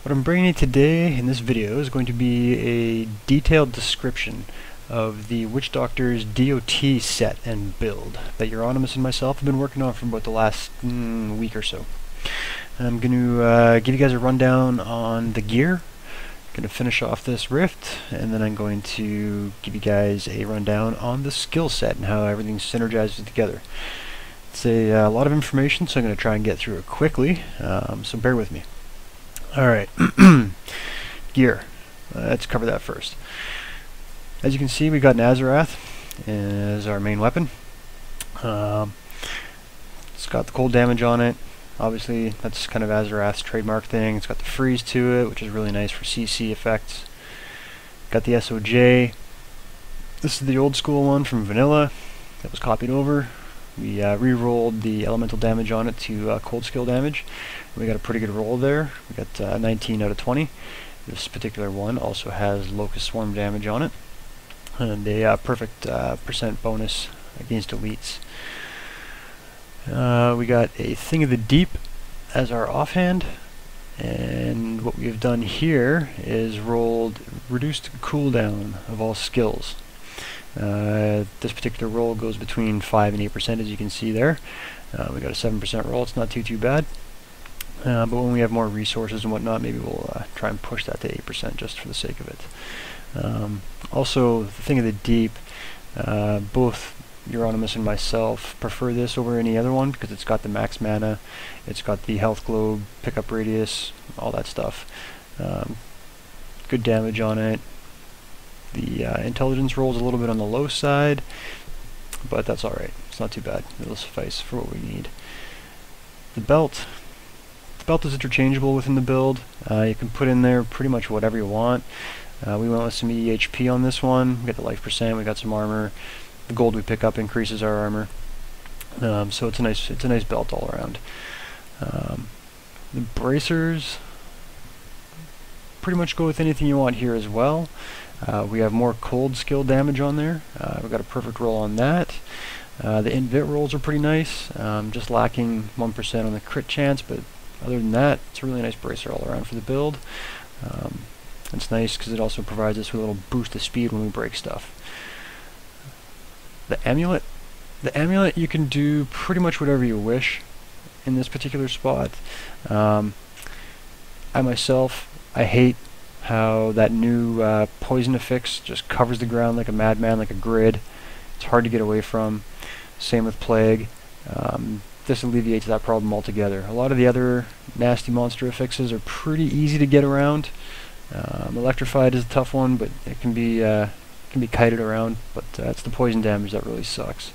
What I'm bringing you today in this video is going to be a detailed description of the Witch Doctor's DOT set and build that Euronymous and myself have been working on for about the last week or so. I'm going to give you guys a rundown on the gear, going to finish off this rift, and then I'm going to give you guys a rundown on the skill set and how everything synergizes together. It's a lot of information, so I'm going to try and get through it quickly, so bear with me. Alright, gear. Let's cover that first. As you can see, we got an Azarath as our main weapon. It's got the cold damage on it. Obviously, that's kind of Azarath's trademark thing. It's got the freeze to it, which is really nice for CC effects. Got the SOJ. This is the old school one from Vanilla that was copied over. We re-rolled the elemental damage on it to cold skill damage. We got a pretty good roll there. We got 19 out of 20. This particular one also has Locust Swarm damage on it, and a perfect percent bonus against elites. We got a Thing of the Deep as our offhand, and what we've done here is rolled reduced cooldown of all skills. This particular roll goes between 5 and 8%, as you can see there. We got a 7% roll. It's not too bad. But when we have more resources and whatnot, maybe we'll try and push that to 8% just for the sake of it. Also, the Thing of the Deep, both Euronymous and myself prefer this over any other one because it's got the max mana, it's got the health globe, pickup radius, all that stuff. Good damage on it. The intelligence roll is a little bit on the low side, but that's alright. It's not too bad. It'll suffice for what we need. The belt. The belt is interchangeable within the build. You can put in there pretty much whatever you want. We went with some EHP on this one. We got the life percent. We got some armor. The gold we pick up increases our armor. So it's a nice belt all around. The bracers pretty much go with anything you want here as well. We have more cold skill damage on there. We've got a perfect roll on that. The invit rolls are pretty nice, just lacking 1% on the crit chance, but other than that, it's a really nice bracer all around for the build. It's nice because it also provides us with a little boost of speed when we break stuff. The amulet. The amulet, you can do pretty much whatever you wish in this particular spot. I myself, I hate how that new poison affix just covers the ground like a madman, like a grid. It's hard to get away from. Same with plague. This alleviates that problem altogether. A lot of the other nasty monster affixes are pretty easy to get around. Electrified is a tough one, but it can be kited around. But it's the poison damage that really sucks.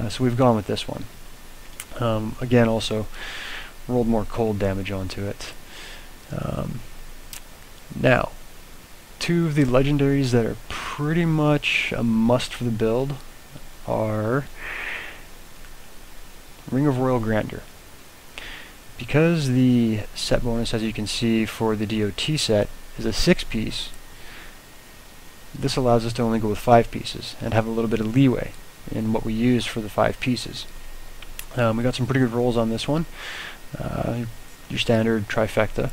So we've gone with this one. Again, also rolled more cold damage onto it. Now, two of the legendaries that are pretty much a must for the build are Ring of Royal Grandeur. Because the set bonus, as you can see, for the DOT set is a 6-piece, this allows us to only go with 5 pieces and have a little bit of leeway in what we use for the 5 pieces. We got some pretty good rolls on this one. Your standard trifecta.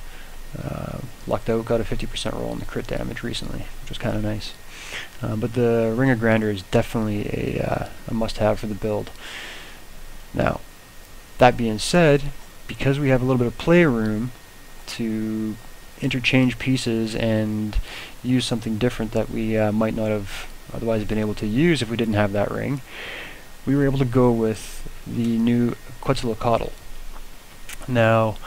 Lucked out, got a 50% roll on the crit damage recently, which was kind of nice. But the Ring of Grandeur is definitely a must-have for the build. Now, that being said, because we have a little bit of playroom to interchange pieces and use something different that we might not have otherwise been able to use if we didn't have that ring, we were able to go with the new Quetzalcoatl. Now,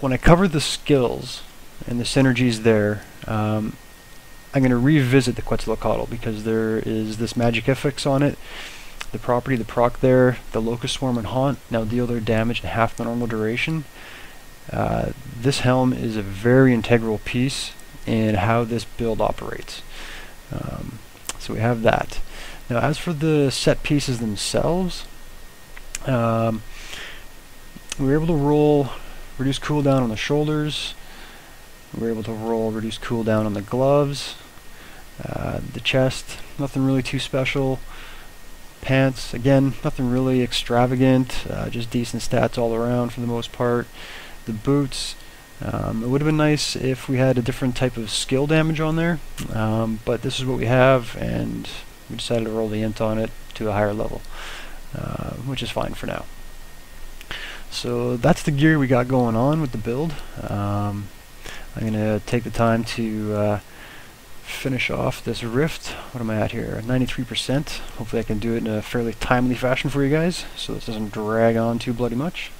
when I cover the skills and the synergies there, I'm going to revisit the Quetzalcoatl because there is this magic affix on it. The property, the proc there, the Locust Swarm and Haunt now deal their damage in half the normal duration. This helm is a very integral piece in how this build operates. So we have that. Now, as for the set pieces themselves, we were able to roll reduce cooldown on the shoulders. We were able to roll reduce cooldown on the gloves. The chest, nothing really too special. Pants, again, nothing really extravagant, just decent stats all around for the most part. The boots, It would have been nice if we had a different type of skill damage on there, but this is what we have, and we decided to roll the int on it to a higher level, which is fine for now. So that's the gear we got going on with the build. I'm going to take the time to finish off this rift. What am I at here? 93%. Hopefully I can do it in a fairly timely fashion for you guys, so this doesn't drag on too bloody much.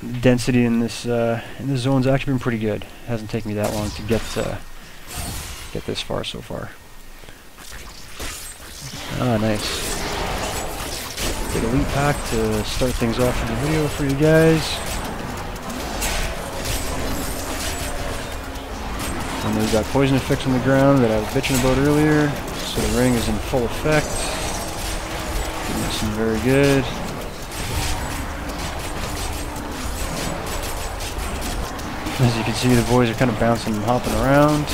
The density in this zone's actually been pretty good. It hasn't taken me that long to get this far so far. Ah, nice. Take a leap pack to start things off in the video for you guys. And we've got poison effects on the ground that I was bitching about earlier, so the ring is in full effect. This is very good. As you can see, the boys are kind of bouncing and hopping around.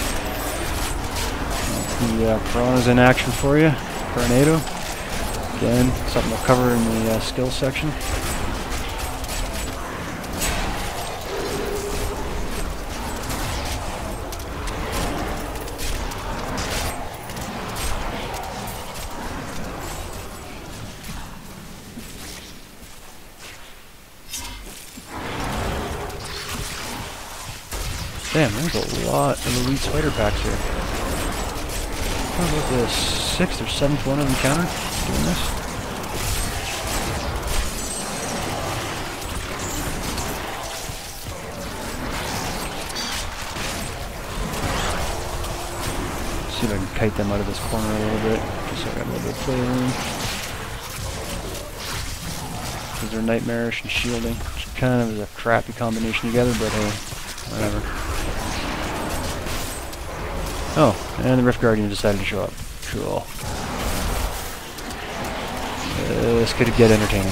The piranha's in action for you. Tornado. Again, something we'll cover in the skill section. Damn, there's a lot of elite spider packs here. How about the 6th or 7th one I've encountered doing this? See if I can kite them out of this corner a little bit, just so I got a little bit of play room. Because they're nightmarish and shielding, which kind of is a crappy combination together, but hey, whatever. Oh, and the Rift Guardian decided to show up. Cool. This could get entertaining.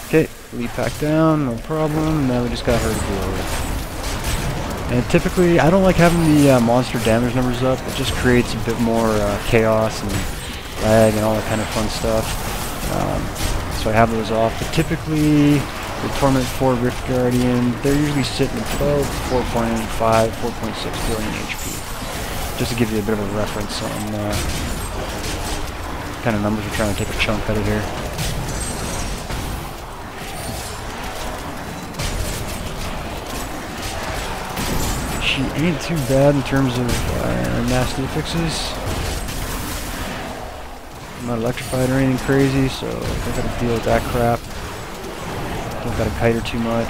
Okay, lead pack down, no problem. Now we just got her to deal with. And typically, I don't like having the monster damage numbers up. It just creates a bit more chaos and lag and all that kind of fun stuff. So I have those off. But typically, the Torment 4 Rift Guardian, they're usually sitting at 12, 4.5, 4.6 billion HP. Just to give you a bit of a reference on what kind of numbers we're trying to take a chunk out of here. She ain't too bad in terms of nasty fixes. I'm not electrified or anything crazy, so I don't gotta deal with that crap. Don't gotta kite her too much.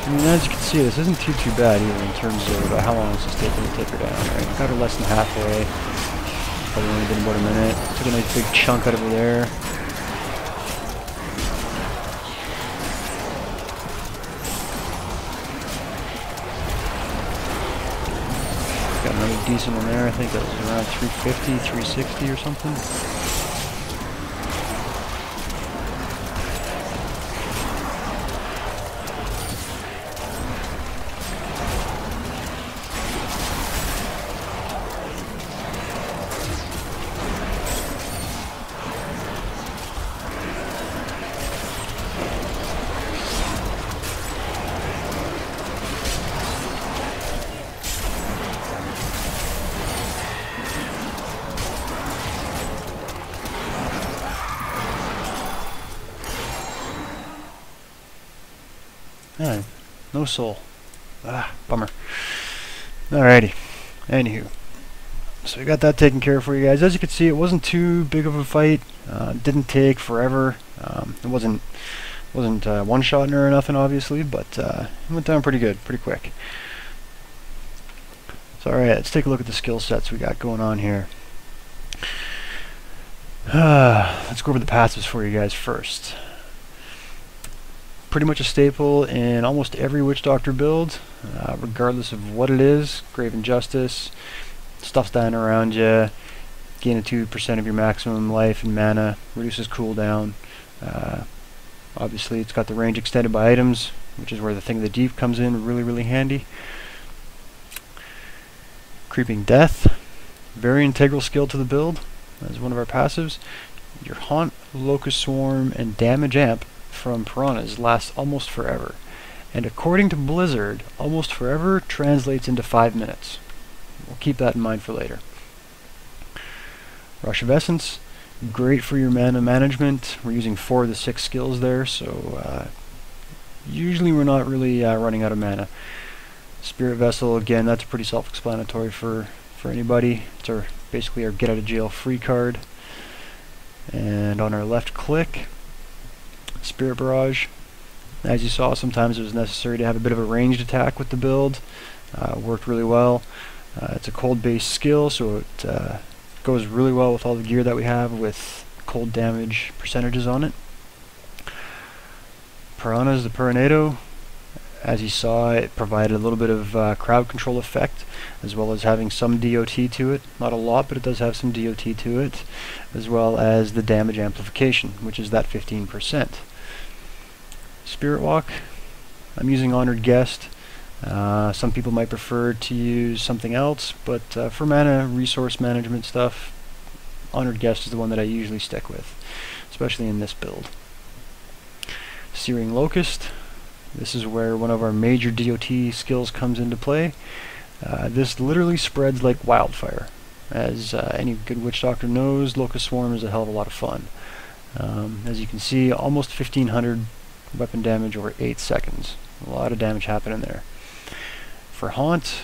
I mean, as you can see, this isn't too bad either in terms of how long this is taking to take her down. Right? Got her less than halfway. Probably only been about a minute. Took a nice big chunk out of her there. Got another decent one there. I think that was around 350, 360 or something. Yeah, no soul. Ah, bummer. Alrighty. Anywho. So we got that taken care of for you guys. As you can see, it wasn't too big of a fight. Didn't take forever. It wasn't one-shotting her or nothing, obviously, but it went down pretty good, pretty quick. So alright, let's take a look at the skill sets we got going on here. Let's go over the passives for you guys first. Pretty much a staple in almost every Witch Doctor build, regardless of what it is. Grave Injustice, stuff's dying around you, gain a 2% of your maximum life and mana, reduces cooldown, Obviously it's got the range extended by items, which is where the Thing of the Deep comes in really handy. Creeping Death, very integral skill to the build as one of our passives. Your Haunt, Locust Swarm, and Damage Amp from Piranhas lasts almost forever. And according to Blizzard, almost forever translates into 5 minutes. We'll keep that in mind for later. Rush of Essence, great for your mana management. We're using 4 of the 6 skills there, so usually we're not really running out of mana. Spirit Vessel, again, that's pretty self-explanatory for anybody. It's basically our get out of jail free card. And on our left click, Spirit Barrage. As you saw, sometimes it was necessary to have a bit of a ranged attack with the build. Worked really well. It's a cold-based skill, so it goes really well with all the gear that we have with cold damage percentages on it. Piranhas, the Piranado. As you saw, it provided a little bit of crowd control effect, as well as having some DOT to it. Not a lot, but it does have some DOT to it, as well as the damage amplification, which is that 15%. Spirit Walk, I'm using Honored Guest. Some people might prefer to use something else, but for mana resource management stuff, Honored Guest is the one that I usually stick with, especially in this build. Searing Locust. This is where one of our major DOT skills comes into play. This literally spreads like wildfire. As any good witch doctor knows, Locust Swarm is a hell of a lot of fun. As you can see, almost 1500 weapon damage over 8 seconds. A lot of damage happening there. For Haunt,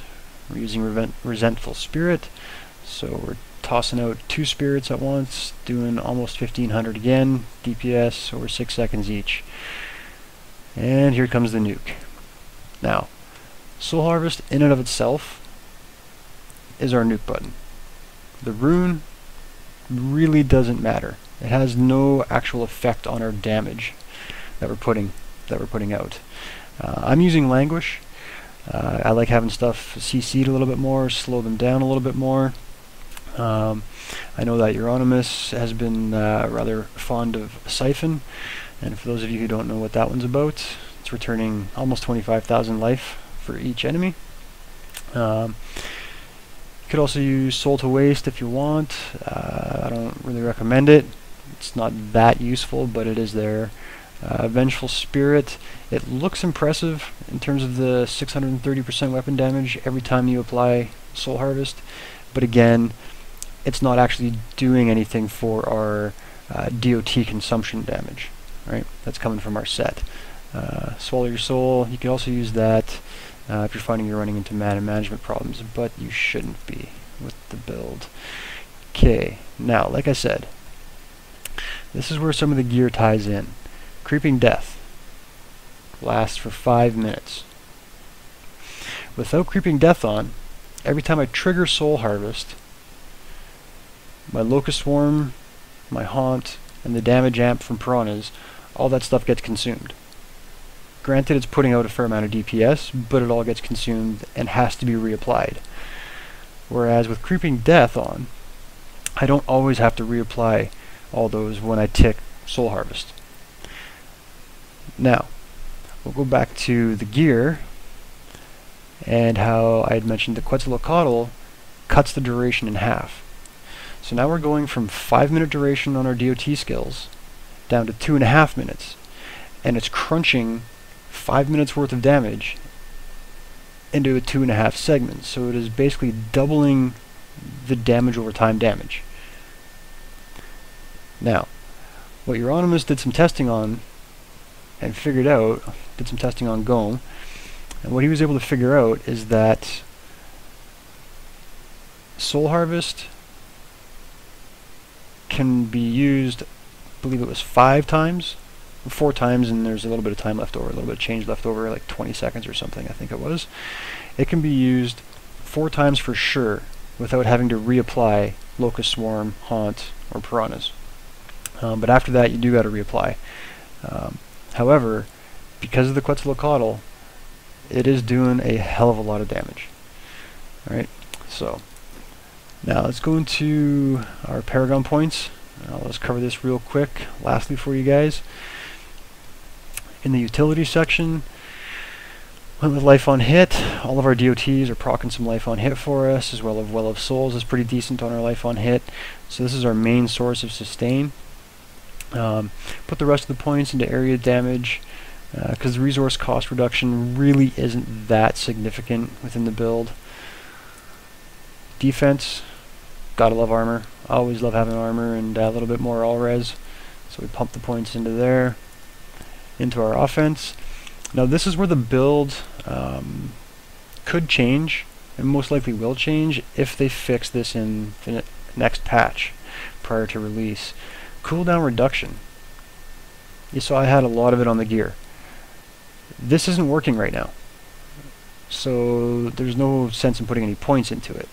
we're using Resentful Spirit, so we're tossing out 2 spirits at once, doing almost 1500 again, DPS over 6 seconds each. And here comes the nuke. Now, Soul Harvest in and of itself is our nuke button. The rune really doesn't matter. It has no actual effect on our damage that we're putting out. I'm using Languish. I like having stuff CC'd a little bit more, slow them down a little bit more. I know that Euronymous has been rather fond of Siphon, and for those of you who don't know what that one's about, it's returning almost 25,000 life for each enemy. You could also use Soul to Waste if you want. I don't really recommend it. It's not that useful, but it is there. Vengeful Spirit, it looks impressive in terms of the 630% weapon damage every time you apply Soul Harvest, but again, it's not actually doing anything for our DOT consumption damage, right? That's coming from our set. Swallow Your Soul, you can also use that if you're finding you're running into mana management problems, but you shouldn't be with the build. Okay, now, like I said, this is where some of the gear ties in. Creeping Death lasts for 5 minutes. Without Creeping Death on, every time I trigger Soul Harvest, my Locust Swarm, my Haunt, and the Damage Amp from Piranhas, all that stuff gets consumed. Granted, it's putting out a fair amount of DPS, but it all gets consumed and has to be reapplied. Whereas with Creeping Death on, I don't always have to reapply all those when I tick Soul Harvest. Now, we'll go back to the gear and how I had mentioned the Quetzalcoatl cuts the duration in half. So now we're going from 5-minute duration on our DOT skills down to 2.5 minutes, and it's crunching 5 minutes worth of damage into a 2.5 segments. So it is basically doubling the damage over time damage. Now, what Euronymous did some testing on and figured out, did some testing on Gome, and what he was able to figure out is that Soul Harvest can be used, I believe it was 5 times, 4 times, and there's a little bit of time left over, a little bit of change left over, like 20 seconds or something, I think it was. It can be used 4 times for sure without having to reapply Locust Swarm, Haunt, or Piranhas. But after that, you do got to reapply. However, because of the Quetzalcoatl, it is doing a hell of a lot of damage. Alright, so now let's go into our Paragon points Let's cover this real quick. Lastly for you guys, in the utility section, went with life on hit. All of our DOTs are proccing some life on hit for us, as well as Well of Souls is pretty decent on our life on hit. So this is our main source of sustain. Put the rest of the points into area damage, because the resource cost reduction really isn't that significant within the build. Defense, gotta love armor. I always love having armor and a little bit more all-res. So we pump the points into there. Into our offense. Now this is where the build could change, and most likely will change if they fix this in the next patch prior to release. Cooldown reduction. You saw I had a lot of it on the gear. This isn't working right now, so there's no sense in putting any points into it.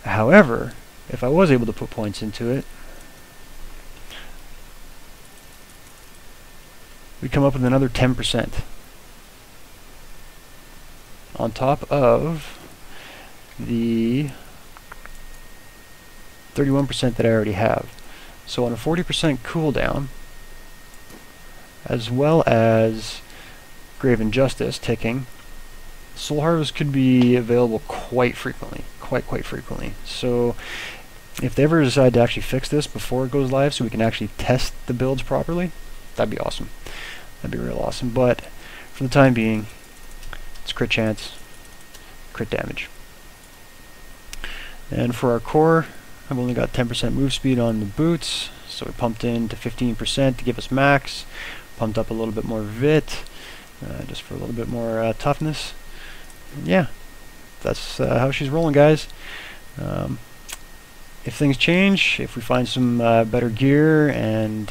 However, if I was able to put points into it, we come up with another 10% on top of the 31% that I already have. So on a 40% cooldown, as well as Grave Injustice ticking, Soul Harvest could be available quite frequently, quite frequently. So if they ever decide to actually fix this before it goes live so we can actually test the builds properly, that'd be awesome. That'd be real awesome. But for the time being, it's crit chance, crit damage. And for our core, I've only got 10% move speed on the boots, so we pumped in to 15% to give us max. Pumped up a little bit more vit, just for a little bit more toughness. And yeah, that's how she's rolling, guys. If things change, if we find some better gear and